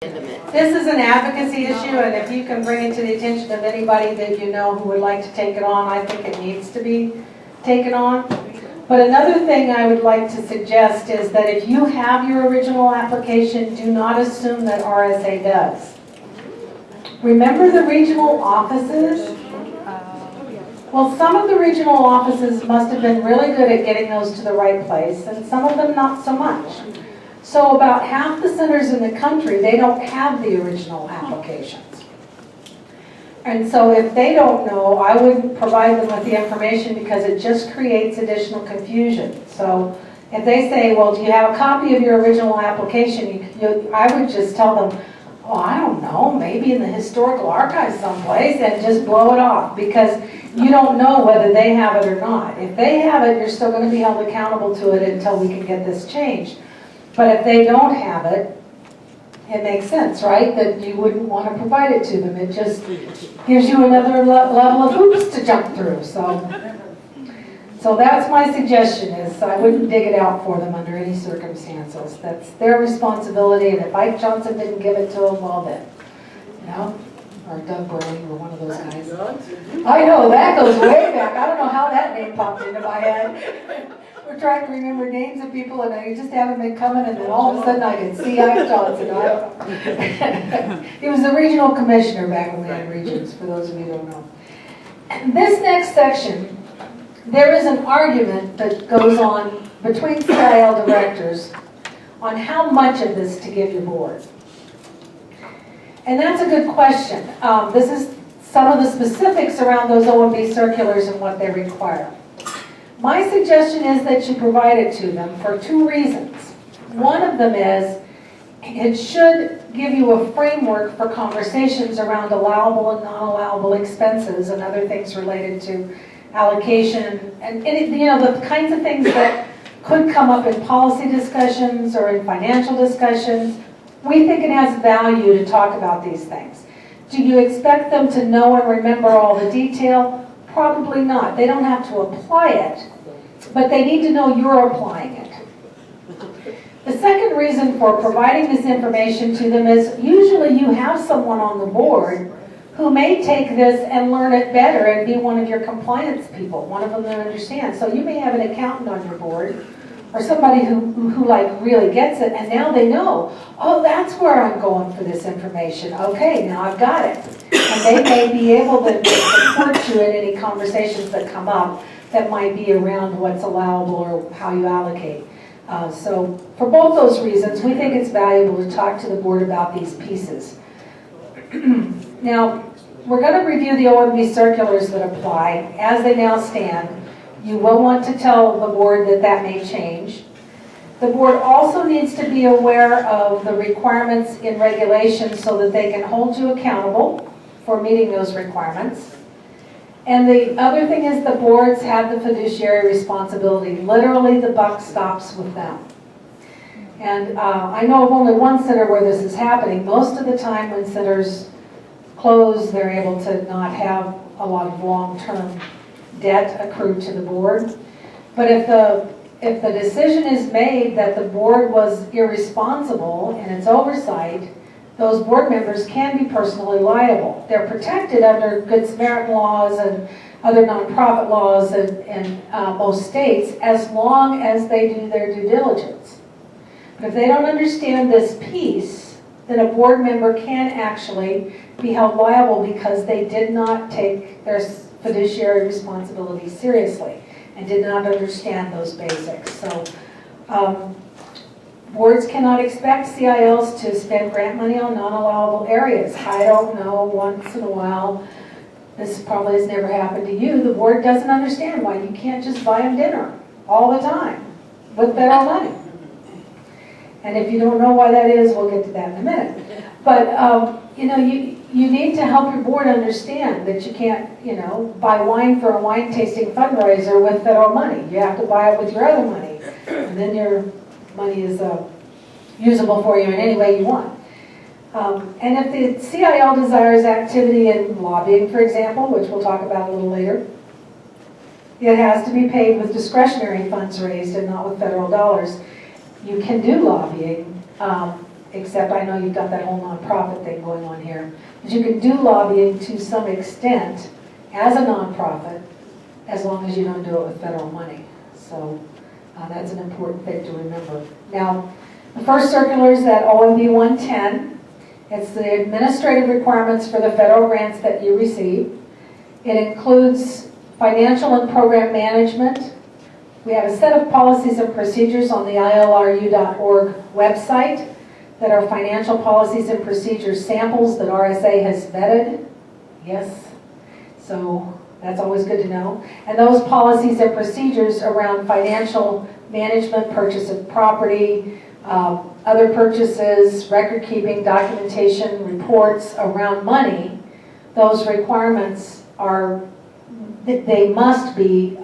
This is an advocacy issue, and if you can bring it to the attention of anybody that you know who would like to take it on, I think it needs to be taken on. But another thing I would like to suggest is that if you have your original application, do not assume that RSA does. Remember the regional offices? Well, some of the regional offices must have been really good at getting those to the right place, and some of them not so much. So about half the centers in the country, they don't have the original applications. And so if they don't know, I wouldn't provide them with the information because it just creates additional confusion. So if they say, well, do you have a copy of your original application? I would just tell them, oh, I don't know, maybe in the historical archives someplace, and just blow it off because you don't know whether they have it or not. If they have it, you're still going to be held accountable to it until we can get this changed. But if they don't have it, it makes sense, right? That you wouldn't want to provide it to them. It just gives you another level of hoops to jump through. So that's my suggestion is I wouldn't dig it out for them under any circumstances. That's their responsibility, and if Ike Johnson didn't give it to them, well then, you know, or Doug Burling or one of those guys. I know, that goes way back. I don't know how that name popped into my head. We're trying to remember names of people, and I just haven't been coming, and then all of a sudden I can see Ike Johnson. I don't know. He was the regional commissioner back when we had regions, for those of you who don't know. And this next section, there is an argument that goes on between CIL directors on how much of this to give your board. And that's a good question. This is some of the specifics around those OMB circulars and what they require. My suggestion is that you provide it to them for two reasons. One of them is it should give you a framework for conversations around allowable and non-allowable expenses and other things related to allocation and you know, the kinds of things that could come up in policy discussions or in financial discussions. We think it has value to talk about these things. Do you expect them to know and remember all the detail? Probably not. They don't have to apply it, but they need to know you're applying it. The second reason for providing this information to them is usually you have someone on the board who may take this and learn it better and be one of your compliance people, one of them that understands. So you may have an accountant on your board or somebody who like really gets it, and now they know, oh, that's where I'm going for this information. Okay, now I've got it. And they may be able to support you in any conversations that come up that might be around what's allowable or how you allocate. So for both those reasons, we think it's valuable to talk to the board about these pieces. Now, we're going to review the OMB circulars that apply as they now stand. You will want to tell the board that that may change. The board also needs to be aware of the requirements in regulations so that they can hold you accountable for meeting those requirements. And the other thing is the boards have the fiduciary responsibility. Literally, the buck stops with them. And I know of only one center where this is happening. Most of the time when centers close, they're able to not have a lot of long-term debt accrued to the board. But if the decision is made that the board was irresponsible in its oversight, those board members can be personally liable. They're protected under Good Samaritan laws and other nonprofit laws in most states as long as they do their due diligence. But if they don't understand this piece, then a board member can actually be held liable because they did not take their fiduciary responsibility seriously and did not understand those basics. So boards cannot expect CILs to spend grant money on non-allowable areas. I don't know, once in a while, this probably has never happened to you, the board doesn't understand why you can't just buy them dinner all the time with federal money. And if you don't know why that is, we'll get to that in a minute. But you know, you need to help your board understand that you can't, you know, buy wine for a wine tasting fundraiser with federal money. You have to buy it with your other money, and then your money is usable for you in any way you want. And if the CIL desires activity in lobbying, for example, which we'll talk about a little later, it has to be paid with discretionary funds raised and not with federal dollars. You can do lobbying except I know you've got that whole nonprofit thing going on here. But you can do lobbying to some extent as a nonprofit, as long as you don't do it with federal money. So that's an important thing to remember. Now, the first circular is that OMB 110. It's the administrative requirements for the federal grants that you receive. It includes financial and program management. We have a set of policies and procedures on the ilru.org website that are financial policies and procedures samples that RSA has vetted. Yes, so that's always good to know. And those policies and procedures around financial management, purchase of property, other purchases, record keeping, documentation, reports around money, those requirements are, they must be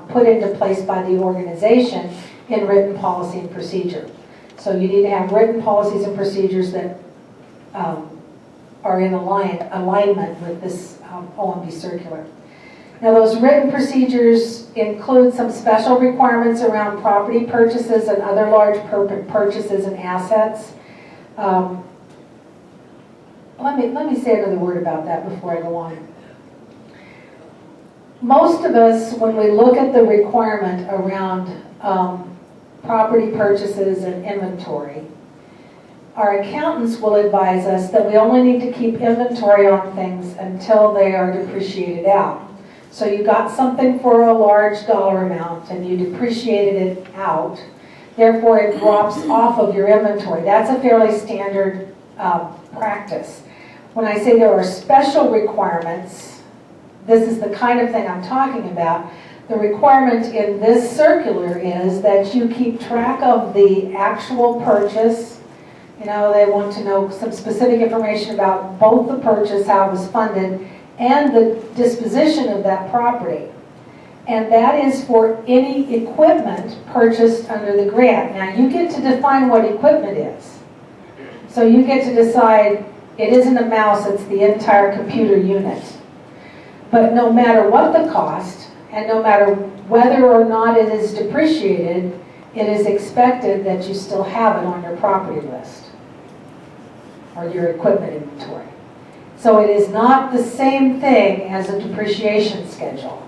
put into place by the organization in written policy and procedure. So you need to have written policies and procedures that are in alignment with this OMB circular. Now, those written procedures include some special requirements around property purchases and other large purchases and assets. Let me say another word about that before I go on. Most of us, when we look at the requirement around property purchases and inventory, our accountants will advise us that we only need to keep inventory on things until they are depreciated out. So you got something for a large dollar amount and you depreciated it out, therefore it drops off of your inventory. That's a fairly standard practice. When I say there are special requirements, this is the kind of thing I'm talking about. The requirement in this circular is that you keep track of the actual purchase. You know, they want to know some specific information about both the purchase, how it was funded, and the disposition of that property. And that is for any equipment purchased under the grant. Now, you get to define what equipment is. So you get to decide it isn't a mouse, it's the entire computer unit. But no matter what the cost, and no matter whether or not it is depreciated, it is expected that you still have it on your property list or your equipment inventory. So it is not the same thing as a depreciation schedule.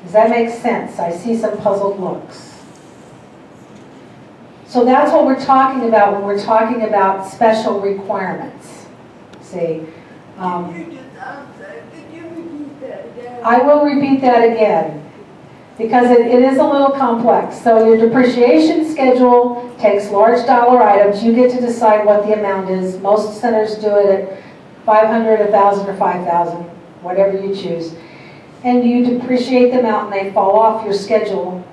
Does that make sense? I see some puzzled looks. So that's what we're talking about when we're talking about special requirements. See? I will repeat that again because it is a little complex. So your depreciation schedule takes large dollar items. You get to decide what the amount is. Most centers do it at $500, $1,000, or $5,000, whatever you choose. And you depreciate them out and they fall off your schedule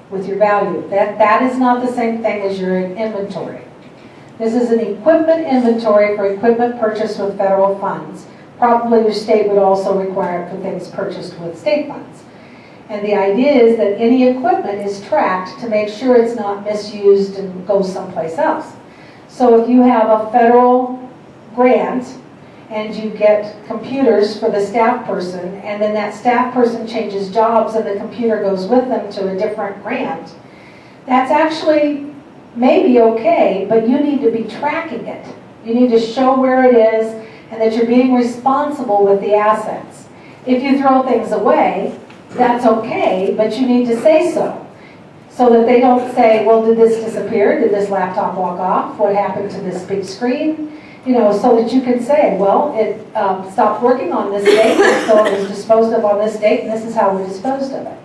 with your value. That is not the same thing as your inventory. This is an equipment inventory for equipment purchased with federal funds. Probably your state would also require it for things purchased with state funds. And the idea is that any equipment is tracked to make sure it's not misused and goes someplace else. So if you have a federal grant and you get computers for the staff person, and then that staff person changes jobs and the computer goes with them to a different grant, that's actually maybe okay, but you need to be tracking it. You need to show where it is and that you're being responsible with the assets. If you throw things away, that's okay, but you need to say so that they don't say, well, did this disappear? Did this laptop walk off? What happened to this big screen? You know, so that you can say, well, it stopped working on this date, and so it was disposed of on this date, and this is how we disposed of it.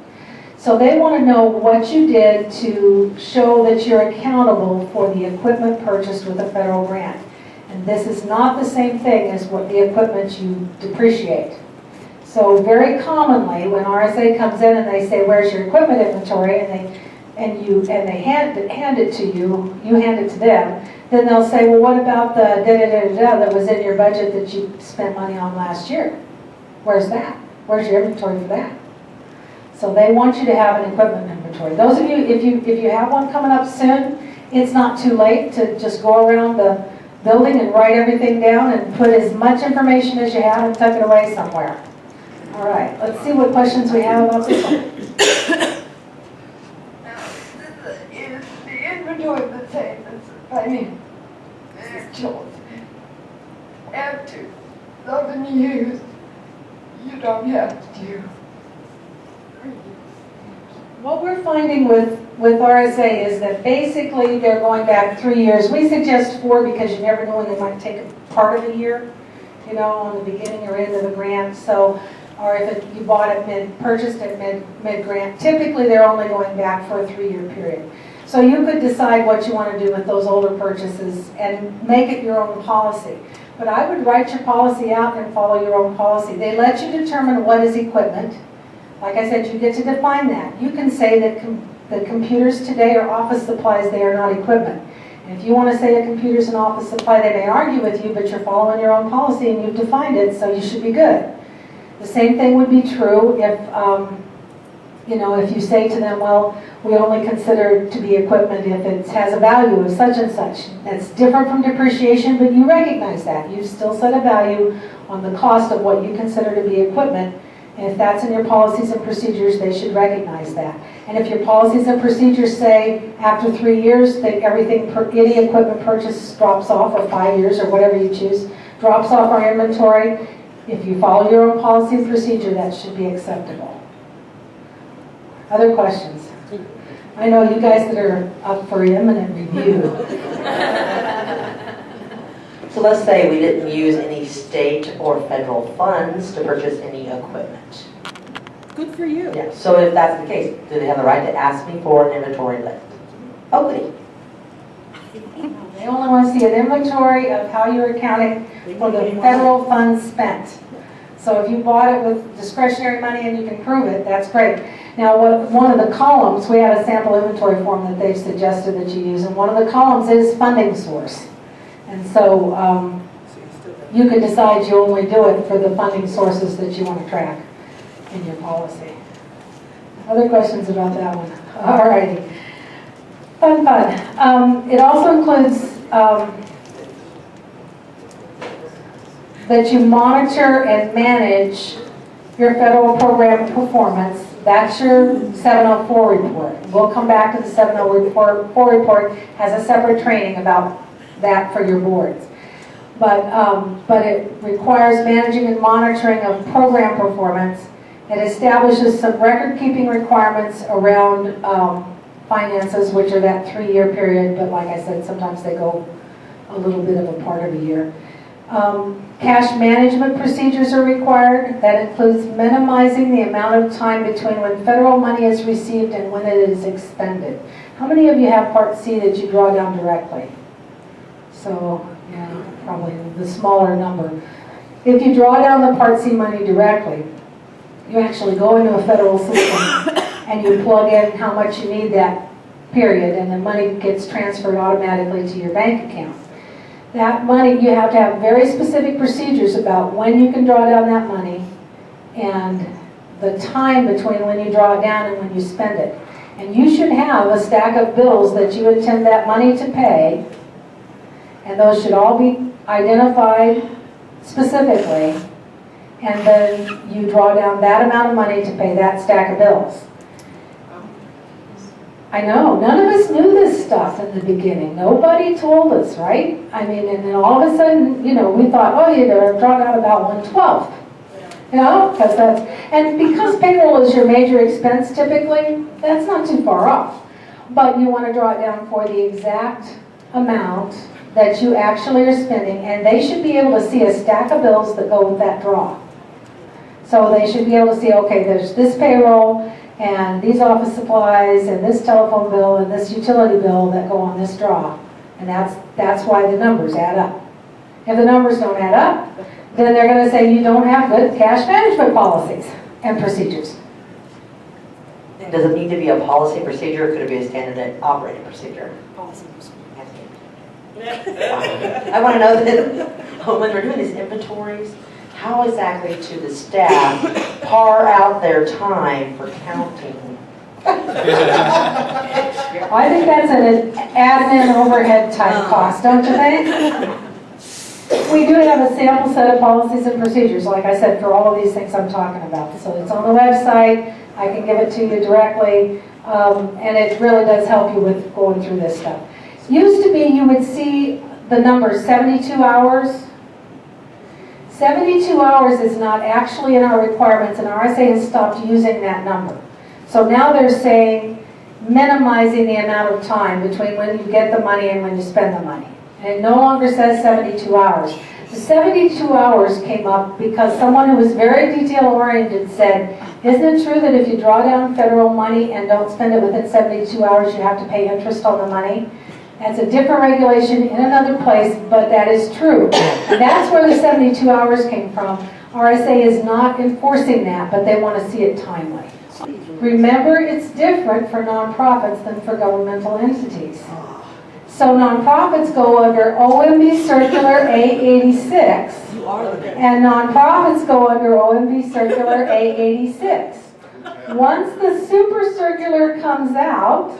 So they want to know what you did to show that you're accountable for the equipment purchased with a federal grant. And this is not the same thing as what the equipment you depreciate. So very commonly, when RSA comes in and they say, where's your equipment inventory, and they hand it to you, you hand it to them, then they'll say, well, what about the da-da-da-da-da that was in your budget that you spent money on last year? Where's that? Where's your inventory for that? So they want you to have an equipment inventory. Those of you, if you have one coming up soon, it's not too late to just go around the building and write everything down and put as much information as you have and tuck it away somewhere. All right, let's see what questions we have about this one. Now, is the inventory the same as, I mean, After 11 years, you don't have to do. What we're finding with RSA is that basically they're going back 3 years. We suggest 4 because you never know when they might take a part of a year, you know, on the beginning or end of a grant. So, or if you bought it purchased it mid-grant, typically they're only going back for a 3-year period. So you could decide what you want to do with those older purchases and make it your own policy. But I would write your policy out and follow your own policy. They let you determine what is equipment. Like I said, you get to define that. You can say that the computers today are office supplies, they are not equipment. And if you want to say a computer's an office supply, they may argue with you, but you're following your own policy and you've defined it, so you should be good. The same thing would be true if, you know, if you say to them, well, we only consider it to be equipment if it has a value of such and such. That's different from depreciation, but you recognize that. You still set a value on the cost of what you consider to be equipment. And if that's in your policies and procedures, they should recognize that. And if your policies and procedures say after 3 years that everything, any equipment purchase drops off, or 5 years, or whatever you choose, drops off our inventory, if you follow your own policy and procedure, that should be acceptable. Other questions? I know you guys that are up for imminent review. So let's say we didn't use any state or federal funds to purchase any equipment. Good for you. Yeah. So if that's the case, do they have the right to ask me for an inventory list? Oh, goody. They only want to see an inventory of how you're accounting for the federal funds spent. So if you bought it with discretionary money and you can prove it, that's great. Now, one of the columns, we have a sample inventory form that they've suggested that you use, and one of the columns is funding source. And so you can decide you only do it for the funding sources that you want to track in your policy. Other questions about that one? All righty. Fun. It also includes that you monitor and manage your federal program performance. That's your 704 report. We'll come back to the 704 report, has a separate training about that for your boards. But it requires managing and monitoring of program performance. It establishes some record-keeping requirements around finances, which are that 3-year period, but like I said, sometimes they go a little bit of a part of a year. Cash management procedures are required. That includes minimizing the amount of time between when federal money is received and when it is expended. How many of you have Part C that you draw down directly? So, yeah, probably the smaller number. If you draw down the Part C money directly, you actually go into a federal system and you plug in how much you need that period, and the money gets transferred automatically to your bank account. That money, you have to have very specific procedures about when you can draw down that money and the time between when you draw it down and when you spend it. And you should have a stack of bills that you intend that money to pay, and those should all be identified specifically, and then you draw down that amount of money to pay that stack of bills. I know, none of us knew this stuff in the beginning. Nobody told us, right? I mean, and then all of a sudden, you know, we thought, oh, you better draw down about 1/12. You know, because payroll is your major expense typically, that's not too far off. But you want to draw it down for the exact amount that you actually are spending, and they should be able to see a stack of bills that go with that draw. So they should be able to see, okay, there's this payroll, and these office supplies, and this telephone bill, and this utility bill that go on this draw. And that's why the numbers add up. If the numbers don't add up, then they're going to say you don't have good cash management policies and procedures. And does it need to be a policy procedure, or could it be a standard operating procedure? Policy procedure. I want to know that when we're doing these inventories, how exactly to the staff par out their time for counting? I think that's an admin overhead type cost, don't you think? We do have a sample set of policies and procedures, like I said, for all of these things I'm talking about. So it's on the website. I can give it to you directly, and it really does help you with going through this stuff. Used to be you would see the number 72 hours. 72 hours is not actually in our requirements, and RSA has stopped using that number. So now they're saying minimizing the amount of time between when you get the money and when you spend the money. And it no longer says 72 hours. The 72 hours came up because someone who was very detail-oriented said, isn't it true that if you draw down federal money and don't spend it within 72 hours, you have to pay interest on the money? That's a different regulation in another place, but that is true. And that's where the 72 hours came from. RSA is not enforcing that, but they want to see it timely. Remember, it's different for nonprofits than for governmental entities. So nonprofits go under OMB Circular A86, and nonprofits go under OMB Circular A86. Once the super circular comes out,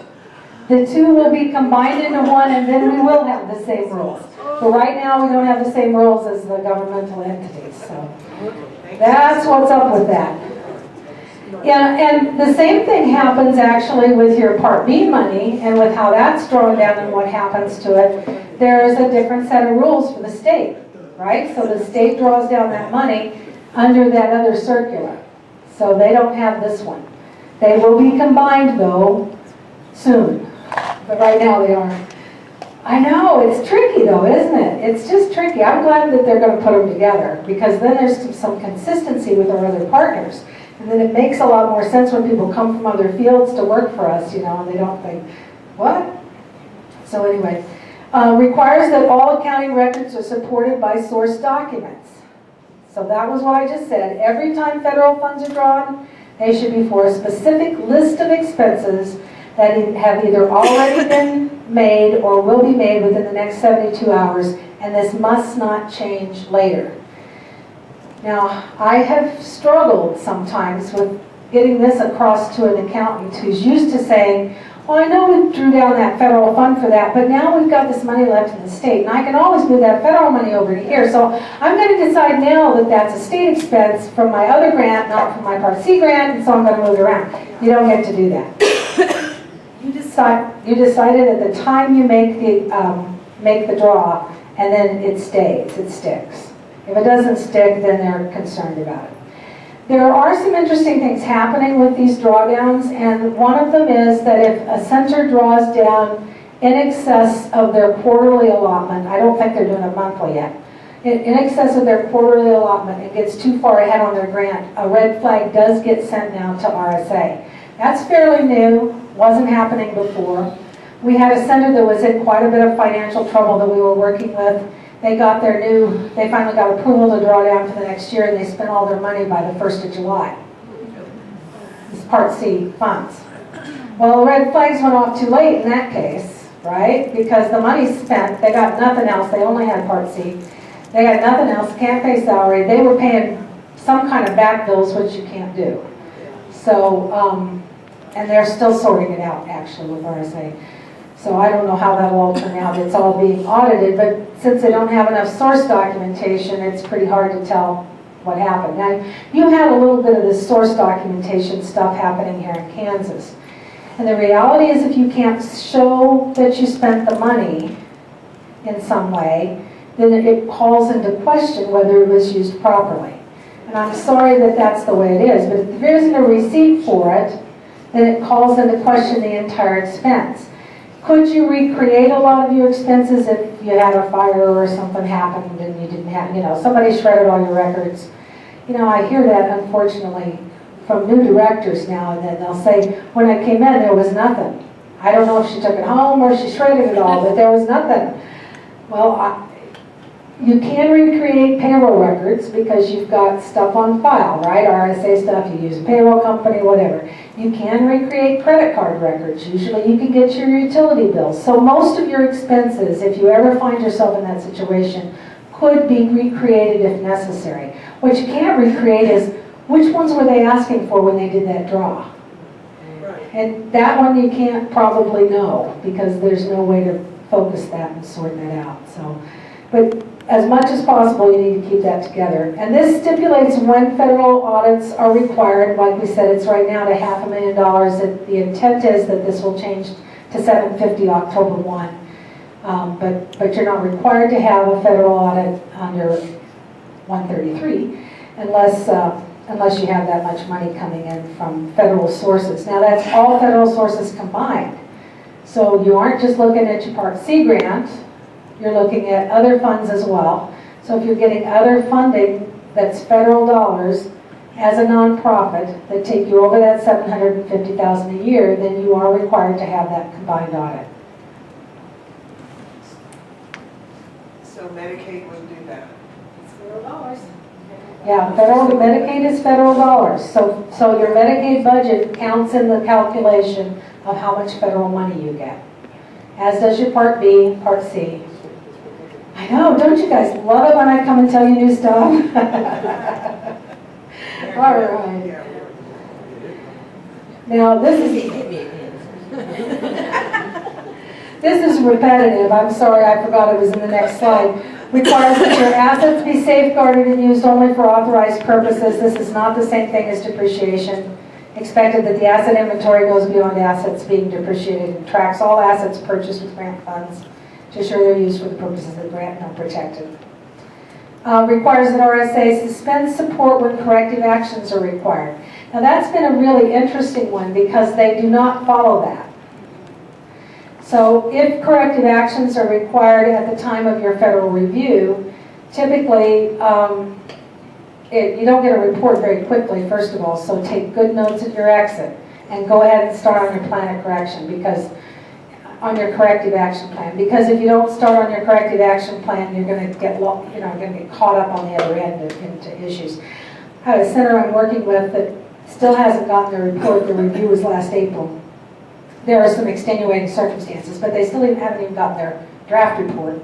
the two will be combined into one, and then we will have the same rules. But right now, we don't have the same rules as the governmental entities. So that's what's up with that. Yeah, and the same thing happens actually with your Part B money and with how that's drawn down and what happens to it. There is a different set of rules for the state, right? So the state draws down that money under that other circular. So they don't have this one. They will be combined though soon, but right now they aren't. I know, it's tricky though, isn't it? It's just tricky. I'm glad that they're going to put them together because then there's some consistency with our other partners. And then it makes a lot more sense when people come from other fields to work for us, you know, and they don't think, what? So anyway, requires that all accounting records are supported by source documents. So that was what I just said. Every time federal funds are drawn, they should be for a specific list of expenses that have either already been made or will be made within the next 72 hours, and this must not change later. Now, I have struggled sometimes with getting this across to an accountant who's used to saying, well, I know we drew down that federal fund for that, but now we've got this money left in the state, and I can always move that federal money over to here. So I'm going to decide now that that's a state expense from my other grant, not from my Part C grant, and so I'm going to move it around. You don't get to do that. You decided at the time you make the draw, and then it stays, it sticks. If it doesn't stick, then they're concerned about it. There are some interesting things happening with these drawdowns, and one of them is that if a center draws down in excess of their quarterly allotment, I don't think they're doing it monthly yet, in excess of their quarterly allotment and gets too far ahead on their grant, a red flag does get sent now to RSA. That's fairly new, wasn't happening before. We had a center that was in quite a bit of financial trouble that we were working with. They finally got approval to draw down for the next year, and they spent all their money by the 1st of July. It's Part C funds. Well, the red flags went off too late in that case, right? Because the money's spent, they got nothing else, they only had Part C. They got nothing else, can't pay salary. They were paying some kind of back bills, which you can't do. So, and they're still sorting it out, actually, with RSA. So I don't know how that'll all turn out. It's all being audited, but since they don't have enough source documentation, it's pretty hard to tell what happened. Now, you had a little bit of this source documentation stuff happening here in Kansas. And the reality is if you can't show that you spent the money in some way, then it calls into question whether it was used properly. And I'm sorry that that's the way it is, but if there isn't a receipt for it, then it calls into question the entire expense. Could you recreate a lot of your expenses if you had a fire or something happened and you didn't have, somebody shredded all your records? I hear that, unfortunately, from new directors now and then. They'll say, when I came in, there was nothing. I don't know if she took it home or she shredded it all, but there was nothing. Well, you can recreate payroll records because you've got stuff on file, right? RSA stuff, you use a payroll company, whatever. You can recreate credit card records. Usually you can get your utility bills. So most of your expenses, if you ever find yourself in that situation, could be recreated if necessary. What you can't recreate is which ones were they asking for when they did that draw? And that one you can't probably know because there's no way to focus that and sort that out. So, but as much as possible, you need to keep that together. And this stipulates when federal audits are required. Like we said, it's right now to $500,000. The intent is that this will change to $750,000 October 1. But you're not required to have a federal audit under 133 unless you have that much money coming in from federal sources. Now that's all federal sources combined. So you aren't just looking at your Part C grant, you're looking at other funds as well. So if you're getting other funding that's federal dollars as a nonprofit that take you over that $750,000 a year, then you are required to have that combined audit. So Medicaid wouldn't do that? It's federal dollars. Yeah, Medicaid is federal dollars. So your Medicaid budget counts in the calculation of how much federal money you get. As does your Part B, Part C. I know, don't you guys love it when I come and tell you new stuff? All right. Now this is repetitive. I'm sorry, I forgot it was in the next slide. Requires that your assets be safeguarded and used only for authorized purposes. This is not the same thing as depreciation. Expected that the asset inventory goes beyond assets being depreciated and tracks all assets purchased with grant funds to ensure they're used for the purposes of the grant and are protected. Requires that RSA suspend support when corrective actions are required. Now that's been a really interesting one because they do not follow that. So if corrective actions are required at the time of your federal review, typically you don't get a report very quickly, first of all, so take good notes at your exit and go ahead and start on your plan of correction, because on your corrective action plan. Because if you don't start on your corrective action plan, you're going to get caught up on the other end into issues. I have a center I'm working with that still hasn't gotten their report. The review was last April. There are some extenuating circumstances, but they still haven't even gotten their draft report.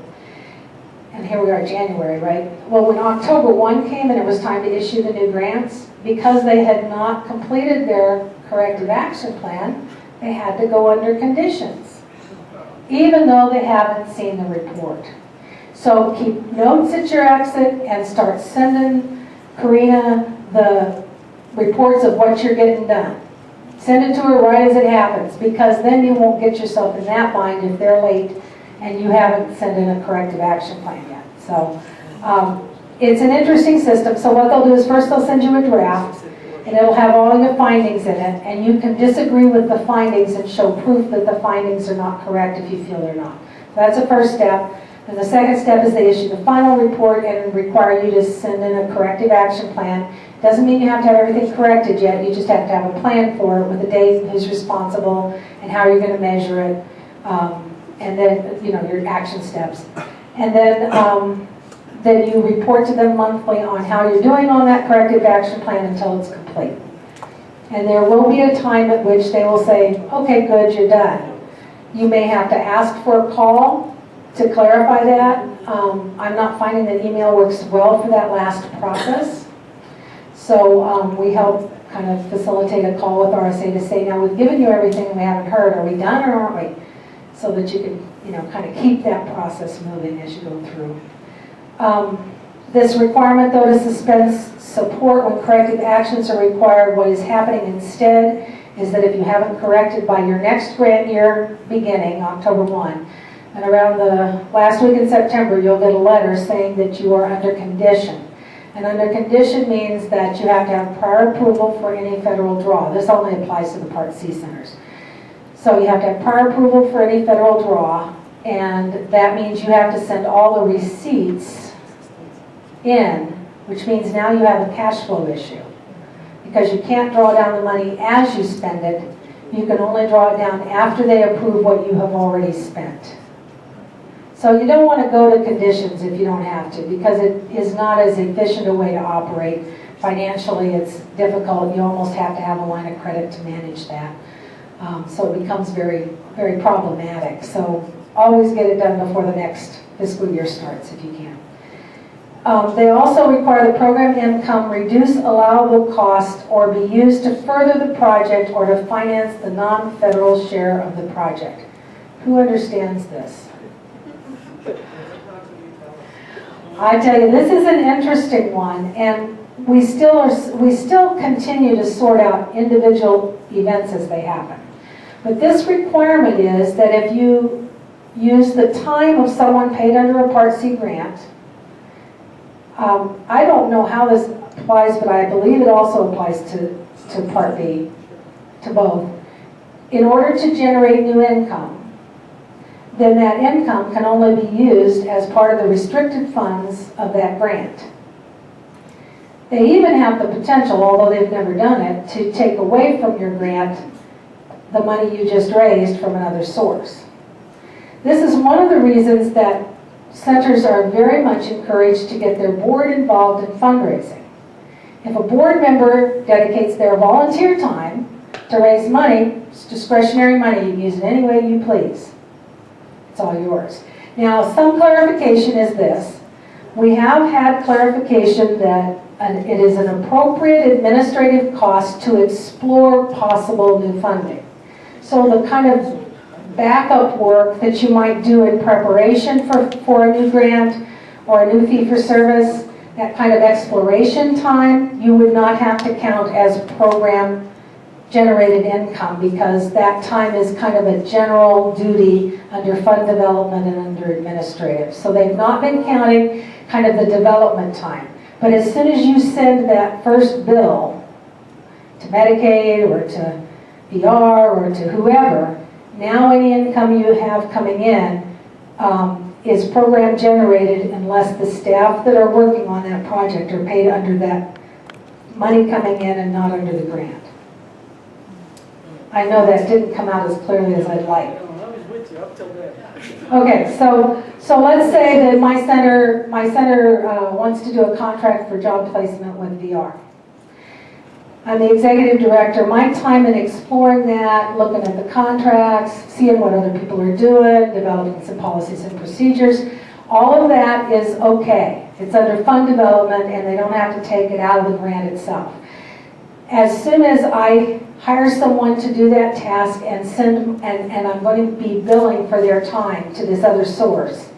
And here we are, January, right? Well, when October 1 came and it was time to issue the new grants, because they had not completed their corrective action plan, they had to go under conditions, even though they haven't seen the report. So keep notes at your exit and start sending Karina the reports of what you're getting done. Send it to her right as it happens, because then you won't get yourself in that bind if they're late and you haven't sent in a corrective action plan yet. So it's an interesting system. So what they'll do is first they'll send you a draft, and it'll have all your findings in it, and you can disagree with the findings and show proof that the findings are not correct if you feel they're not. So that's the first step. And the second step is they issue the final report and require you to send in a corrective action plan. Doesn't mean you have to have everything corrected yet. You just have to have a plan for it with a date, who's responsible, and how you're going to measure it, and then your action steps. And then you report to them monthly on how you're doing on that corrective action plan until it's complete. And there will be a time at which they will say, okay, good, you're done. You may have to ask for a call to clarify that. I'm not finding that email works well for that last process. So we help kind of facilitate a call with RSA to say, now we've given you everything and we haven't heard. Are we done or aren't we? So that you can kind of keep that process moving as you go through. This requirement, though, to suspend support when corrective actions are required, what is happening instead is that if you haven't corrected by your next grant year beginning, October 1, and around the last week in September, you'll get a letter saying that you are under condition. And under condition means that you have to have prior approval for any federal draw. This only applies to the Part C centers. So you have to have prior approval for any federal draw, and that means you have to send all the receipts in, which means now you have a cash flow issue. Because you can't draw down the money as you spend it, you can only draw it down after they approve what you have already spent. So you don't want to go to conditions if you don't have to, because it is not as efficient a way to operate. Financially, it's difficult. You almost have to have a line of credit to manage that. So it becomes very, very problematic. So always get it done before the next fiscal year starts if you can. They also require the program income reduce allowable cost or be used to further the project or to finance the non-federal share of the project. Who understands this? I tell you, this is an interesting one, and we still continue to sort out individual events as they happen. But this requirement is that if you use the time of someone paid under a Part C grant. I don't know how this applies, but I believe it also applies to Part B, to both. In order to generate new income, then that income can only be used as part of the restricted funds of that grant. They even have the potential, although they've never done it, to take away from your grant the money you just raised from another source. This is one of the reasons that centers are very much encouraged to get their board involved in fundraising. If a board member dedicates their volunteer time to raise money, it's discretionary money, you can use it any way you please. It's all yours. Now, some clarification is this. We have had clarification that it is an appropriate administrative cost to explore possible new funding. So the kind of backup work that you might do in preparation for a new grant or a new fee-for-service, that kind of exploration time, you would not have to count as program generated income, because that time is kind of a general duty under fund development and under administrative. So they've not been counting kind of the development time. But as soon as you send that first bill to Medicaid or to VR or to whoever, now any income you have coming in is program generated unless the staff that are working on that project are paid under that money coming in and not under the grant. I know that didn't come out as clearly as I'd like. I was with you up till then. Okay, so let's say that my center wants to do a contract for job placement with VR. I'm the executive director. My time in exploring that, looking at the contracts, seeing what other people are doing, developing some policies and procedures, all of that is okay. It's under fund development and they don't have to take it out of the grant itself. As soon as I hire someone to do that task and and I'm going to be billing for their time to this other source,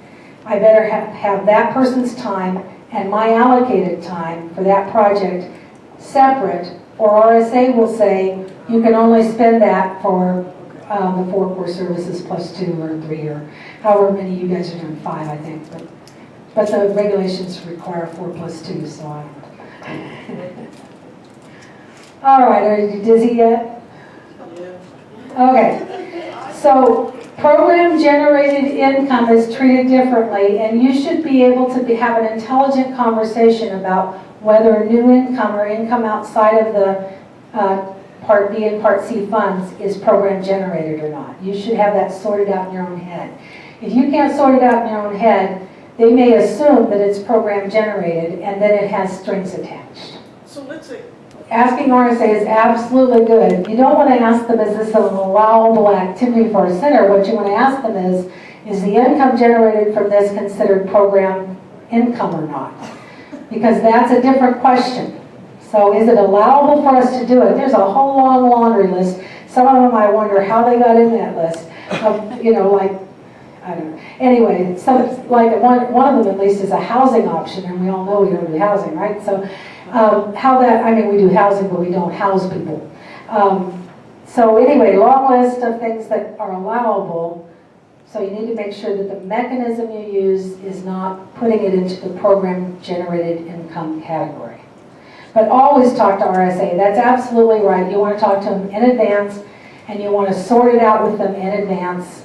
I better have that person's time and my allocated time for that project separate, or RSA will say you can only spend that for the 4 core services plus 2 or 3 or however many you guys are doing, 5 I think, but the regulations require 4 plus 2, so all right, are you dizzy yet? Yeah. Okay, so program-generated income is treated differently, and you should be able to have an intelligent conversation about whether new income or income outside of the Part B and Part C funds is program-generated or not. You should have that sorted out in your own head. If you can't sort it out in your own head, they may assume that it's program-generated and then it has strings attached. So let's say, Asking RSA is absolutely good. You don't want to ask them, is this an allowable activity for a center? What you want to ask them is the income generated from this considered program income or not? Because that's a different question. So is it allowable for us to do it? There's a whole long laundry list. Some of them I wonder how they got in that list. Like, I don't know. Anyway, like one of them at least is a housing option, and we all know we don't do housing, right? So we do housing, but we don't house people. So anyway, long list of things that are allowable. So you need to make sure that the mechanism you use is not putting it into the program-generated income category. But always talk to RSA. That's absolutely right. You want to talk to them in advance, and you want to sort it out with them in advance,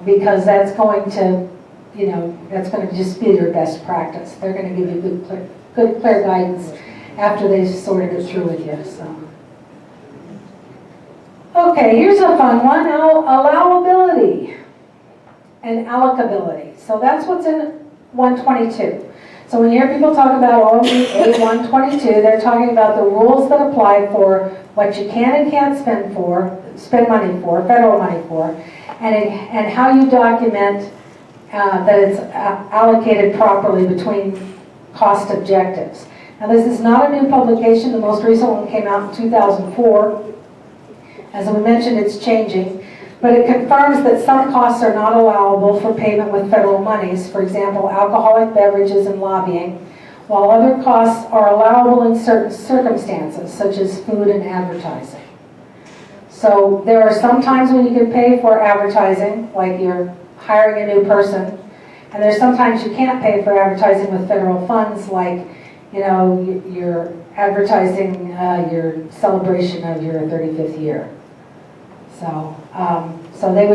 because that's going to, that's going to just be your best practice. They're going to give you good, clear guidance after they've sorted it through with you. So. Okay, here's a fun one. Allowability and allocability. So that's what's in 122. So when you hear people talk about OMB 122, they're talking about the rules that apply for what you can and can't spend money for, federal money for, and how you document that it's allocated properly between cost objectives. Now this is not a new publication. The most recent one came out in 2004. As we mentioned, it's changing. But it confirms that some costs are not allowable for payment with federal monies, for example, alcoholic beverages and lobbying, while other costs are allowable in certain circumstances, such as food and advertising. So there are some times when you can pay for advertising, like your hiring a new person. And there's sometimes you can't pay for advertising with federal funds, like, you know, you're advertising your celebration of your 35th year. So, so they would